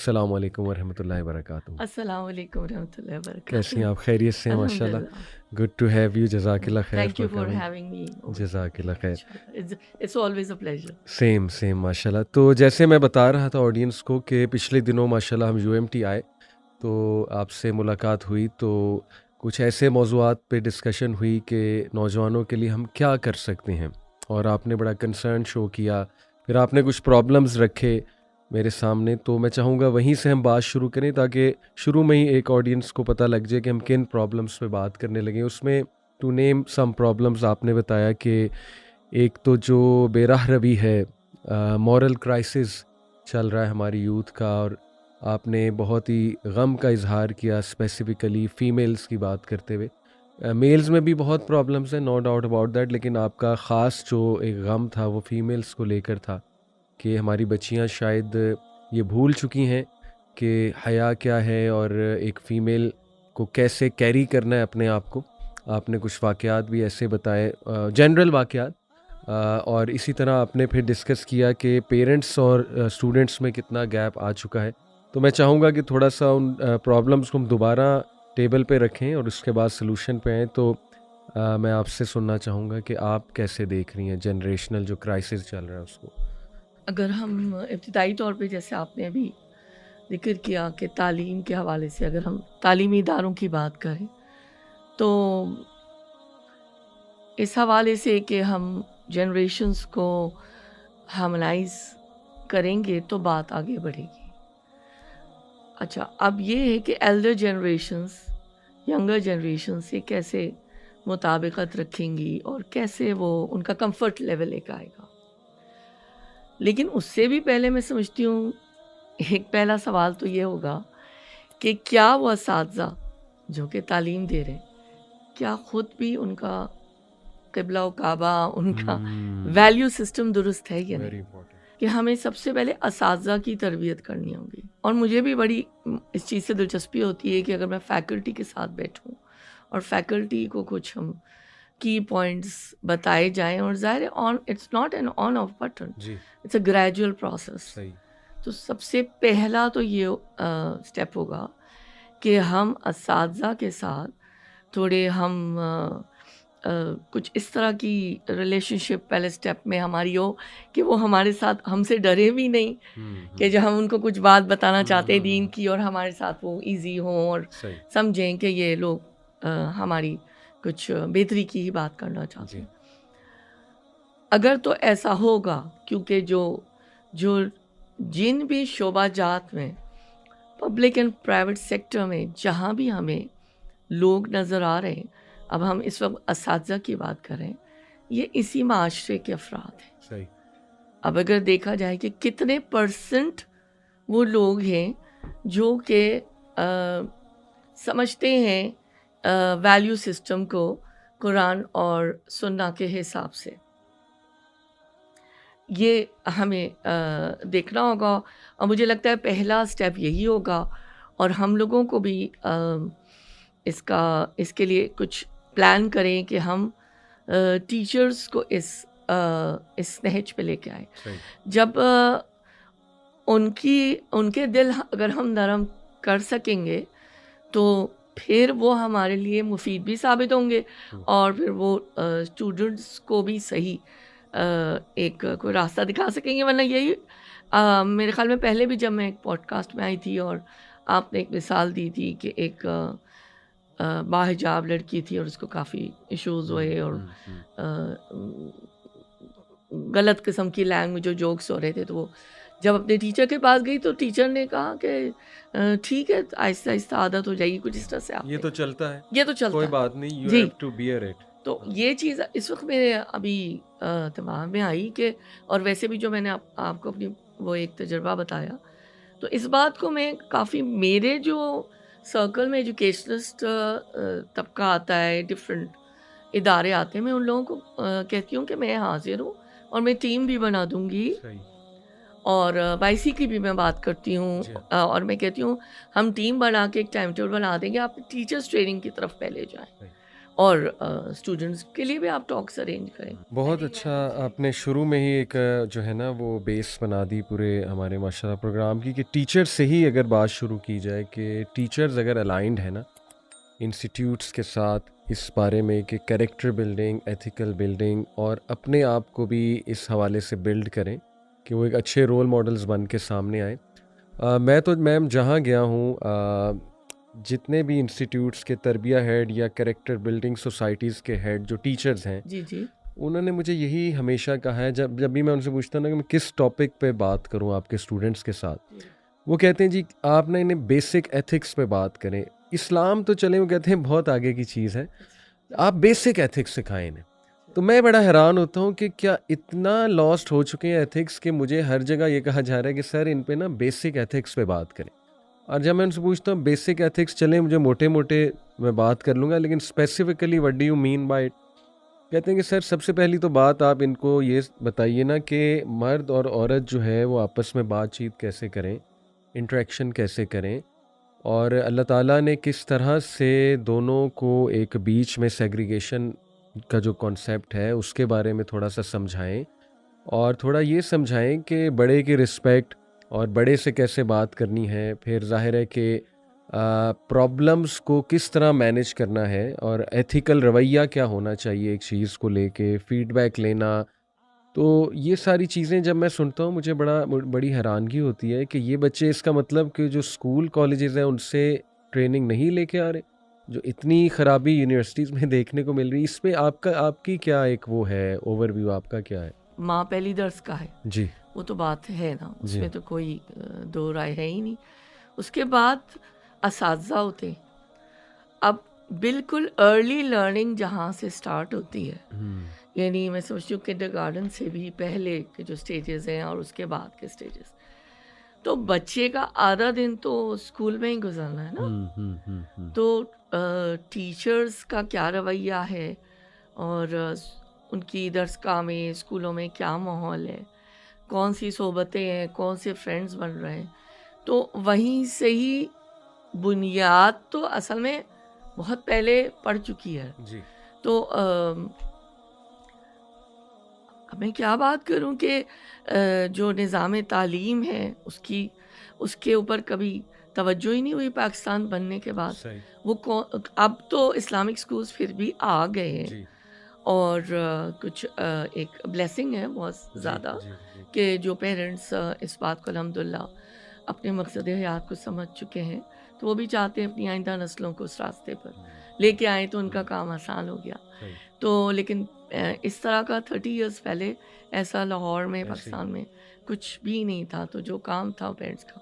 السلام علیکم ورحمۃ اللہ وبرکاتہ. السلام علیکم ورحمۃ اللہ وبرکاتہ. کیسی ہیں آپ؟ خیریت سے ہیں؟ ماشاء اللہ. الحمدللہ. Good to have you. جزاک اللہ خیر Thank you for for coming. having me. جزاک اللہ خیر. It's always a pleasure. Same ماشاء اللہ. تو جیسے میں بتا رہا تھا آڈینس کو کہ پچھلے دنوں ماشاء اللہ ہم UMT آئے تو آپ سے ملاقات ہوئی تو کچھ ایسے موضوعات پہ ڈسکشن ہوئی کہ نوجوانوں کے لیے ہم کیا کر سکتے ہیں، اور آپ نے بڑا کنسرن شو کیا. پھر آپ نے کچھ پرابلمز رکھے میرے سامنے، تو میں چاہوں گا وہیں سے ہم بات شروع کریں تاکہ شروع میں ہی ایک آڈینس کو پتہ لگ جائے کہ ہم کن پرابلمس پہ بات کرنے لگیں. اس میں ٹو نیم سم پرابلمس آپ نے بتایا کہ ایک تو جو بے راہ روی ہے، مورل کرائسس چل رہا ہے ہماری یوتھ کا، اور آپ نے بہت ہی غم کا اظہار کیا اسپیسیفکلی فیمیلز کی بات کرتے ہوئے. میلز میں بھی بہت پرابلمس ہیں، نو ڈاؤٹ اباؤٹ دیٹ، لیکن آپ کا خاص جو ایک غم تھا وہ فیمیلز کو لے کر تھا کہ ہماری بچیاں شاید یہ بھول چکی ہیں کہ حیا کیا ہے اور ایک فیمیل کو کیسے کیری کرنا ہے اپنے آپ کو. آپ نے کچھ واقعات بھی ایسے بتائے، جنرل واقعات، اور اسی طرح آپ نے پھر ڈسکس کیا کہ پیرنٹس اور اسٹوڈنٹس میں کتنا گیپ آ چکا ہے. تو میں چاہوں گا کہ تھوڑا سا ان پرابلمس کو ہم دوبارہ ٹیبل پہ رکھیں اور اس کے بعد سلوشن پہ آئیں. تو میں آپ سے سننا چاہوں گا کہ آپ کیسے دیکھ رہی ہیں جنریشنل جو کرائسس چل رہا ہے اس کو. اگر ہم ابتدائی طور پہ جیسے آپ نے ابھی ذکر کیا کہ تعلیم کے حوالے سے اگر ہم تعلیمی اداروں کی بات کریں تو اس حوالے سے کہ ہم جنریشنز کو ہارمونائز کریں گے تو بات آگے بڑھے گی. اچھا، اب یہ ہے کہ ایلڈر جنریشنز ینگر جنریشن سے کیسے مطابقت رکھیں گی اور کیسے وہ ان کا کمفرٹ لیول ایک آئے گا. لیکن اس سے بھی پہلے میں سمجھتی ہوں ایک پہلا سوال تو یہ ہوگا کہ کیا وہ اساتذہ جو کہ تعلیم دے رہے ہیں کیا خود بھی ان کا قبلہ و کعبہ، ان کا ویلیو سسٹم درست ہے یا نہیں. کہ ہمیں سب سے پہلے اساتذہ کی تربیت کرنی ہوگی. اور مجھے بھی بڑی اس چیز سے دلچسپی ہوتی ہے کہ اگر میں فیکلٹی کے ساتھ بیٹھوں اور فیکلٹی کو کچھ ہم کی پوائنٹس بتائے جائیں، اور ظاہر ہے it's not an on off button, it's a gradual process. تو سب سے پہلا تو یہ اسٹیپ ہوگا کہ ہم اساتذہ کے ساتھ تھوڑے ہم کچھ اس طرح کی ریلیشن شپ پہلے اسٹیپ میں ہماری ہو کہ وہ ہمارے ساتھ ہم سے ڈرے بھی نہیں، کہ جب ہم ان کو کچھ بات بتانا چاہتے ہیں دین کی اور ہمارے ساتھ وہ ایزی ہوں اور سمجھیں کہ یہ لوگ ہماری کچھ بہتری کی ہی بات کرنا چاہتے ہیں. اگر تو ایسا ہوگا، کیونکہ جو جن بھی شعبہ جات میں پبلک اینڈ پرائیویٹ سیکٹر میں جہاں بھی ہمیں لوگ نظر آ رہے ہیں، اب ہم اس وقت اساتذہ کی بات کریں، یہ اسی معاشرے کے افراد ہیں. اب اگر دیکھا جائے کہ کتنے پرسنٹ وہ لوگ ہیں جو کہ سمجھتے ہیں ویلیو سسٹم کو قرآن اور سنہ کے حساب سے، یہ ہمیں دیکھنا ہوگا. اور مجھے لگتا ہے پہلا سٹیپ یہی ہوگا، اور ہم لوگوں کو بھی اس کے لیے کچھ پلان کریں کہ ہم ٹیچرز کو اس نہج پہ لے کے آئیں. جب ان کے دل اگر ہم نرم کر سکیں گے تو پھر وہ ہمارے لیے مفید بھی ثابت ہوں گے، اور پھر وہ اسٹوڈنٹس کو بھی صحیح ایک کوئی راستہ دکھا سکیں گے. ورنہ یہی میرے خیال میں پہلے بھی جب میں ایک پوڈ کاسٹ میں آئی تھی اور آپ نے ایک مثال دی تھی کہ ایک باحجاب لڑکی تھی اور اس کو کافی ایشوز ہوئے اور غلط قسم کی لینگویج جو جوکس ہو رہے تھے، تو وہ جب اپنے ٹیچر کے پاس گئی تو ٹیچر نے کہا کہ ٹھیک ہے، آہستہ آہستہ عادت ہو جائے گی. کچھ اس طرح سے یہ تو چلتا ہے، یہ تو چلتا کوئی ہے، بات نہیں، یو جی. Have to bear it. تو یہ چیز اس وقت میرے ابھی دماغ میں آئی کہ، اور ویسے بھی جو میں نے آپ کو اپنی وہ ایک تجربہ بتایا، تو اس بات کو میں کافی میرے جو سرکل میں ایجوکیشنسٹ طبقہ آتا ہے، ڈفرینٹ ادارے آتے ہیں، میں ان لوگوں کو کہتی ہوں کہ میں حاضر ہوں اور میں ٹیم بھی بنا دوں گی، اور YC کی بھی میں بات کرتی ہوں، اور میں کہتی ہوں ہم ٹیم بنا کے ایک ٹائم ٹیبل بنا دیں گے، آپ ٹیچرس ٹریننگ کی طرف پہلے جائیں. اور اسٹوڈنٹس کے لیے بھی آپ ٹاکس ارینج کریں. بہت اچھا آپ نے شروع میں ہی ایک جو ہے نا وہ بیس بنا دی پورے ہمارے ماشاء اللہ پروگرام کی کہ ٹیچر سے ہی اگر بات شروع کی جائے کہ ٹیچرز اگر الائنڈ ہیں نا انسٹیٹیوٹس کے ساتھ اس بارے میں کہ کریکٹر بلڈنگ ایتھیکل بلڈنگ اور اپنے آپ کو بھی اس حوالے سے بلڈ کریں کہ وہ ایک اچھے رول ماڈلز بن کے سامنے آئیں. میں تو میم جہاں گیا ہوں جتنے بھی انسٹیٹیوٹس کے تربیہ ہیڈ یا کریکٹر بلڈنگ سوسائٹیز کے ہیڈ جو ٹیچرز ہیں جی جی انہوں نے مجھے یہی ہمیشہ کہا ہے جب بھی میں ان سے پوچھتا ہوں نا کہ میں کس ٹاپک پہ بات کروں آپ کے اسٹوڈنٹس کے ساتھ, وہ کہتے ہیں جی آپ نے انہیں بیسک ایتھکس پہ بات کریں. اسلام تو چلیں وہ کہتے ہیں بہت آگے کی چیز ہے, آپ بیسک ایتھکس سکھائیں انہیں. تو میں بڑا حیران ہوتا ہوں کہ کیا اتنا لاسٹ ہو چکے ہیں ایتھکس کہ مجھے ہر جگہ یہ کہا جا رہا ہے کہ سر ان پہ نا بیسک ایتھکس پہ بات کریں. اور جب میں ان سے پوچھتا ہوں بیسک ایتھکس چلیں مجھے موٹے موٹے میں بات کر لوں گا لیکن specifically what do you mean by it, کہتے ہیں کہ سر سب سے پہلی تو بات آپ ان کو یہ بتائیے نا کہ مرد اور عورت جو ہے وہ آپس میں بات چیت کیسے کریں, انٹریکشن کیسے کریں, اور اللہ تعالیٰ نے کس طرح سے دونوں کو ایک بیچ میں سیگریگیشن کا جو کانسیپٹ ہے اس کے بارے میں تھوڑا سا سمجھائیں, اور تھوڑا یہ سمجھائیں کہ بڑے کی رسپیکٹ اور بڑے سے کیسے بات کرنی ہے. پھر ظاہر ہے کہ پرابلمس کو کس طرح مینیج کرنا ہے اور ایتھیکل رویہ کیا ہونا چاہیے ایک چیز کو لے کے, فیڈ بیک لینا. تو یہ ساری چیزیں جب میں سنتا ہوں مجھے بڑی حیرانگی ہوتی ہے کہ یہ بچے اس کا مطلب کہ جو اسکول کالجز ہیں ان سے ٹریننگ نہیں لے کے آ رہے, جو اتنی خرابی یونیورسٹیز میں دیکھنے کو مل رہی. اس پہ آپ کی کیا ایک وہ ہے اوور ویو آپ کا کیا ہے؟ ماں پہلی درس کا ہے جی وہ تو بات ہے نا, اس جی میں تو کوئی دو رائے ہے ہی نہیں. اس کے بعد اساتذہ ہوتے ہیں. اب بالکل ارلی لرننگ جہاں سے سٹارٹ ہوتی ہے, یعنی میں سمجھتی ہوں کنڈر گارڈن سے بھی پہلے کے جو سٹیجز ہیں اور اس کے بعد کے سٹیجز, تو بچے کا آدھا دن تو اسکول میں ہی گزرنا ہے نا. تو ٹیچرز کا کیا رویہ ہے اور ان کی درسگاہ میں اسکولوں میں کیا ماحول ہے, کون سی صحبتیں ہیں, کون سے فرینڈز بن رہے ہیں, تو وہیں سے ہی بنیاد تو اصل میں بہت پہلے پڑ چکی ہے. جی تو اب میں کیا بات کروں کہ جو نظام تعلیم ہے اس کے اوپر کبھی توجہ ہی نہیں ہوئی پاکستان بننے کے بعد. صحیح وہ اب تو اسلامک سکولز پھر بھی آ گئے ہیں جی اور کچھ ایک بلیسنگ ہے بہت زیادہ کہ جو پیرنٹس اس بات کو الحمدللہ اپنے مقصد حیات کو سمجھ چکے ہیں, تو وہ بھی چاہتے ہیں اپنی آئندہ نسلوں کو اس راستے پر لے کے آئیں تو ان کا کام آسان ہو گیا. تو لیکن اس طرح کا 30 ایئرس پہلے ایسا لاہور میں پاکستان میں کچھ بھی نہیں تھا. تو جو کام تھا پیرنٹس کا